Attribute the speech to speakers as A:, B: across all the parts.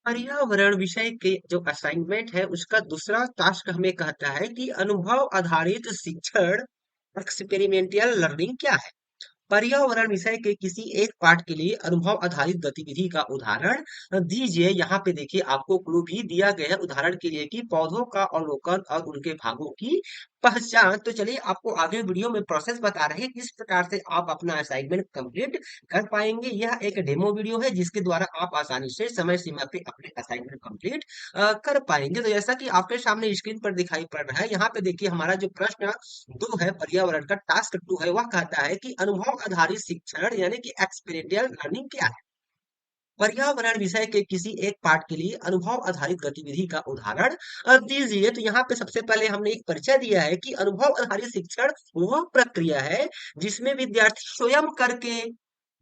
A: पर्यावरण विषय के जो असाइनमेंट है उसका दूसरा टास्क हमें कहता है कि अनुभव आधारित शिक्षण एक्सपेरिमेंटल लर्निंग क्या है। पर्यावरण विषय के किसी एक पाठ के लिए अनुभव आधारित गतिविधि का उदाहरण दीजिए। यहाँ पे देखिए आपको क्लू भी दिया गया है उदाहरण के लिए कि पौधों का अवलोकन और उनके भागों की पहचान। तो चलिए आपको आगे वीडियो में प्रोसेस बता रहे हैं किस प्रकार से आप अपना असाइनमेंट कंप्लीट कर पाएंगे। यह एक डेमो वीडियो है जिसके द्वारा आप आसानी से समय सीमा पे अपने असाइनमेंट कंप्लीट कर पाएंगे। तो जैसा कि आपके सामने स्क्रीन पर दिखाई पड़ रहा है, यहाँ पे देखिए हमारा जो प्रश्न दो है पर्यावरण का, टास्क टू है, वह कहता है कि अनुभव आधारित शिक्षण यानी कि एक्सपीरियंशियल लर्निंग क्या है। पर्यावरण विषय के किसी एक पाठ के लिए अनुभव आधारित गतिविधि का उदाहरण दीजिए। तो यहाँ पे सबसे पहले हमने एक परिचय दिया है कि अनुभव आधारित शिक्षण वह प्रक्रिया है जिसमें विद्यार्थी स्वयं करके,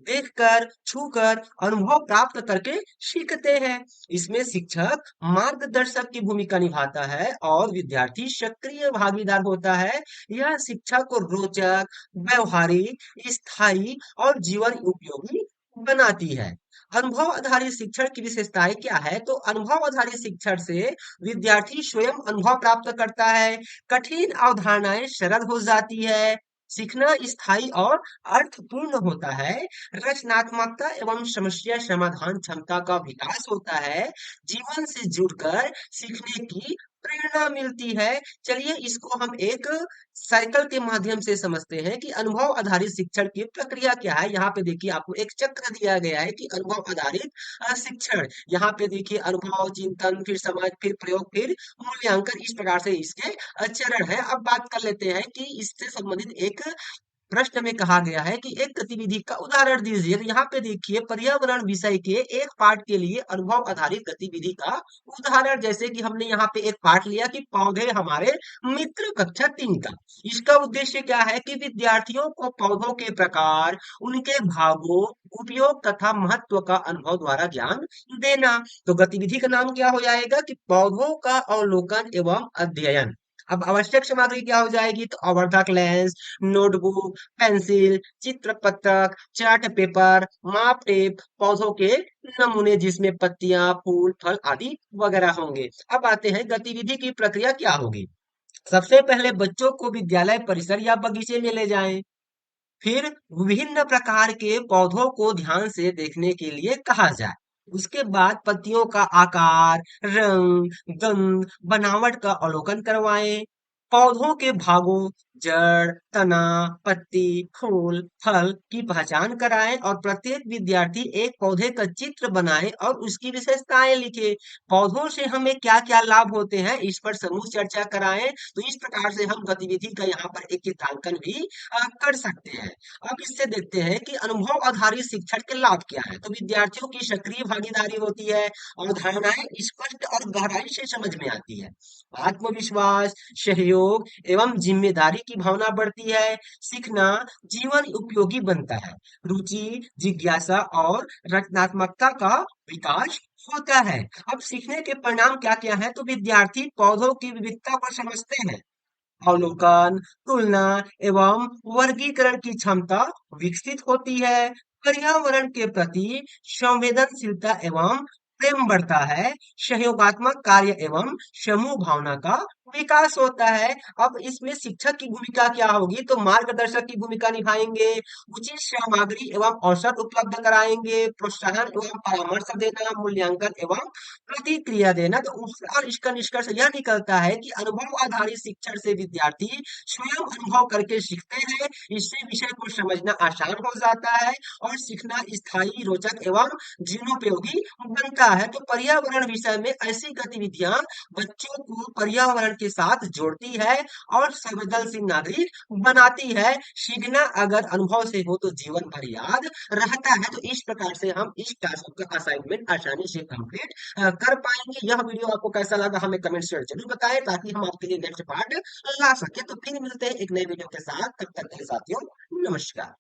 A: देखकर, छूकर अनुभव प्राप्त करके सीखते हैं। इसमें शिक्षक मार्गदर्शक की भूमिका निभाता है और विद्यार्थी सक्रिय भागीदार होता है। यह शिक्षा को रोचक, व्यवहारिक, स्थायी और जीवन उपयोगी बनाती है। अनुभव आधारित शिक्षण की विशेषताएं क्या है? तो अनुभव आधारित शिक्षण से विद्यार्थी स्वयं अनुभव प्राप्त करता है, कठिन अवधारणाएं सरल हो जाती है, सीखना स्थायी और अर्थपूर्ण होता है, रचनात्मकता एवं समस्या समाधान क्षमता का विकास होता है, जीवन से जुड़कर सीखने की प्रेरणा मिलती है। चलिए इसको हम एक साइकिल के माध्यम से समझते हैं कि अनुभव आधारित शिक्षण की प्रक्रिया क्या है। यहाँ पे देखिए आपको एक चक्र दिया गया है कि अनुभव आधारित शिक्षण। यहाँ पे देखिए अनुभव, चिंतन, फिर समझ, फिर प्रयोग, फिर मूल्यांकन, इस प्रकार से इसके चरण है। अब बात कर लेते हैं कि इससे संबंधित एक प्रश्न में कहा गया है कि एक गतिविधि का उदाहरण दीजिए। तो यहाँ पे देखिए पर्यावरण विषय के एक पाठ के लिए अनुभव आधारित गतिविधि का उदाहरण, जैसे कि हमने यहाँ पे एक पाठ लिया कि पौधे हमारे मित्र, कक्षा 3 का। इसका उद्देश्य क्या है कि विद्यार्थियों को पौधों के प्रकार, उनके भागों, उपयोग तथा महत्व का अनुभव द्वारा ज्ञान देना। तो गतिविधि का नाम क्या हो जाएगा कि पौधों का अवलोकन एवं अध्ययन। अब आवश्यक सामग्री क्या हो जाएगी? तो आवर्धक लेंस, नोटबुक, पेंसिल, चित्र पत्रक, चार्ट पेपर, माप टेप, पौधों के नमूने जिसमें पत्तियां, फूल, फल आदि वगैरह होंगे। अब आते हैं गतिविधि की प्रक्रिया क्या होगी। सबसे पहले बच्चों को विद्यालय परिसर या बगीचे में ले जाएं। फिर विभिन्न प्रकार के पौधों को ध्यान से देखने के लिए कहा जाए। उसके बाद पत्तियों का आकार, रंग, गंध, बनावट का अवलोकन करवाएं। पौधों के भागों, जड़, तना, पत्ती, फूल, फल की पहचान कराएं और प्रत्येक विद्यार्थी एक पौधे का चित्र बनाए और उसकी विशेषताएं लिखे। पौधों से हमें क्या क्या लाभ होते हैं इस पर समूह चर्चा कराएं। तो इस प्रकार से हम गतिविधि का यहाँ पर एक चित्रांकन भी कर सकते हैं। अब इससे देखते हैं कि अनुभव आधारित शिक्षण के लाभ क्या है। तो विद्यार्थियों की सक्रिय भागीदारी होती है, अवधारणाएं स्पष्ट और गहराई से समझ में आती है, आत्मविश्वास, सहयोग एवं जिम्मेदारी की भावना बढ़ती है, सीखना जीवन उपयोगी बनता है, रुचि, जिज्ञासा और रचनात्मकता का विकास होता है। अब सीखने के परिणाम क्या क्या है? तो विद्यार्थी पौधों की विविधता को समझते हैं, अवलोकन, तुलना एवं वर्गीकरण की क्षमता विकसित होती है, पर्यावरण के प्रति संवेदनशीलता एवं प्रेम बढ़ता है, सहयोगात्मक कार्य एवं समूह भावना का विकास होता है। अब इसमें शिक्षक की भूमिका क्या होगी? तो मार्गदर्शक की भूमिका निभाएंगे, उचित सामग्री एवं अवसर उपलब्ध कराएंगे, प्रोत्साहन एवं परामर्श देना, मूल्यांकन एवं प्रतिक्रिया देना। तो और इसका निष्कर्ष यह निकलता है कि अनुभव आधारित शिक्षण से विद्यार्थी स्वयं अनुभव करके सीखते हैं। इससे विषय को समझना आसान हो जाता है और सीखना स्थायी, रोचक एवं जीवनोपयोगी बनता है। तो पर्यावरण विषय में ऐसी गतिविधियां बच्चों को पर्यावरण के साथ जोड़ती है और संवेदनशील नागरिक बनाती है। सीखना अगर अनुभव से हो तो जीवन भर याद रहता है। तो इस प्रकार से हम इस टास्क का असाइनमेंट आसानी से कंप्लीट कर पाएंगे। यह वीडियो आपको कैसा लगा हमें कमेंट से जरूर बताएं ताकि हम आपके लिए नेक्स्ट पार्ट ला सके। तो फिर मिलते हैं एक नए वीडियो के साथ, तब तक के लिए साथियों नमस्कार।